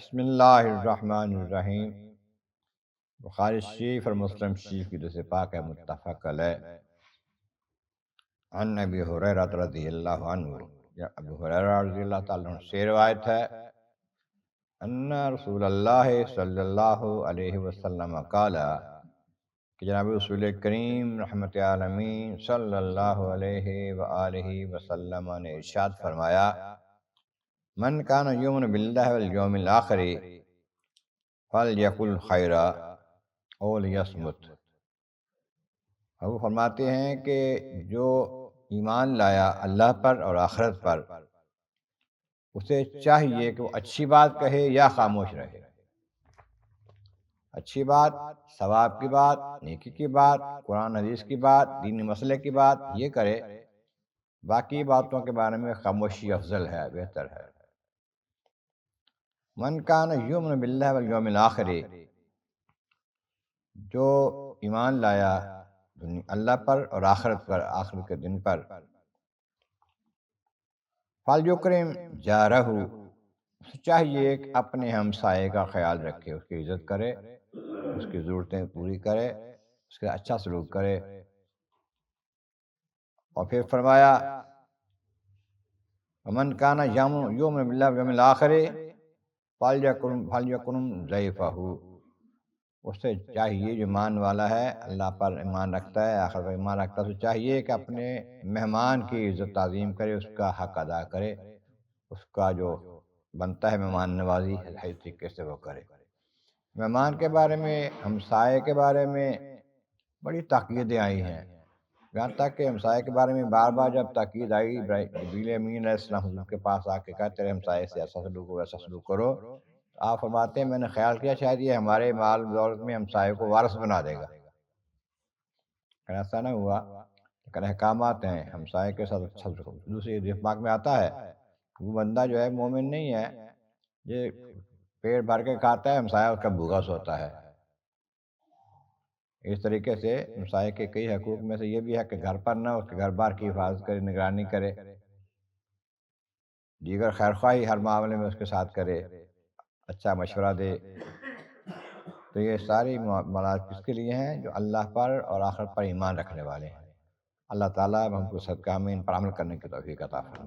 بسم اللہ الرحمن الرحیم۔ بخاری شریف اور مسلم شریف کی دوسرے پاک ہے متفق علیہ۔ عن ابی ہریرہ رضی اللہ عنہ، یا ابو ہریرہ رضی اللہ تعالیٰ عنہ سے روایت ہے، ان رسول اللہ صلی اللہ علیہ وسلم قال، کہ جناب رسول کریم رحمت عالمین صلی اللہ علیہ وآلہ وسلم نے ارشاد فرمایا، من کان یؤمن باللہ والیوم الآخر فلیقل خیرا او لیصمت۔ وہ فرماتے ہیں کہ جو ایمان لایا اللہ پر اور آخرت پر، اسے چاہیے کہ وہ اچھی بات کہے یا خاموش رہے۔ اچھی بات، ثواب کی بات، نیکی کی بات، قرآن حدیث کی بات، دینی مسئلے کی بات یہ کرے، باقی باتوں کے بارے میں خاموشی افضل ہے، بہتر ہے۔ من کان یؤمن باللہ والیوم الآخر، جو ایمان لایا اللہ پر اور آخرت پر، آخرت کے دن پر، فلیکرم جارہ، چاہیے کہ اپنے ہمسائے کا خیال رکھے، اس کی عزت کرے، اس کی ضرورتیں پوری کرے، اس کا اچھا سلوک کرے۔ اور پھر فرمایا، ومن کان یؤمن باللہ والیوم الآخر فلیکرم ضیفہ، اس سے چاہیے جو ایمان والا ہے، اللہ پر ایمان رکھتا ہے، آخرت پر ایمان رکھتا ہے، تو چاہیے کہ اپنے مہمان کی عزت تعظیم کرے، اس کا حق ادا کرے، اس کا جو بنتا ہے مہمان نوازی صحیح طریقے سے وہ کرے۔ مہمان کے بارے میں، ہمسائے کے بارے میں بڑی تاکیدیں آئی ہیں، یہاں تک کہ ہمسائے کے بارے میں بار بار جب تاکید آئی، جبریل امین علیہ السلام حضور کے پاس آ کے کہتے رہے ہمسائے سے ایسا سلوک کرو، ایسا سلوک کرو، آپ فرماتے ہیں میں نے خیال کیا شاید یہ ہمارے مال دولت میں ہمسائے کو وارث بنا دے گا، لیکن ایسا نہ ہوا۔ لیکن احکامات ہیں ہمسائے کے ساتھ اچھا سلوک۔ دوسری حدیث پاک میں آتا ہے کہ وہ بندہ جو ہے مومن نہیں ہے، یہ پیٹ بھر کے کھاتا ہے، ہمسایہ اس کا بھوکا سوتا ہے۔ اس طریقے سے ہمسائے کے کئی حقوق میں سے یہ بھی ہے کہ گھر پر نہ، اس کے گھر بار کی حفاظت کرے، نگرانی کرے، دیگر خیرخواہی ہر معاملے میں اس کے ساتھ کرے، اچھا مشورہ دے۔ تو یہ ساری معاملات کس کے لیے ہیں؟ جو اللہ پر اور آخرت پر ایمان رکھنے والے ہیں۔ اللہ تعالیٰ ہم کو صدقہ میں ان پر عمل کرنے کی توفیق عطا فرمائے۔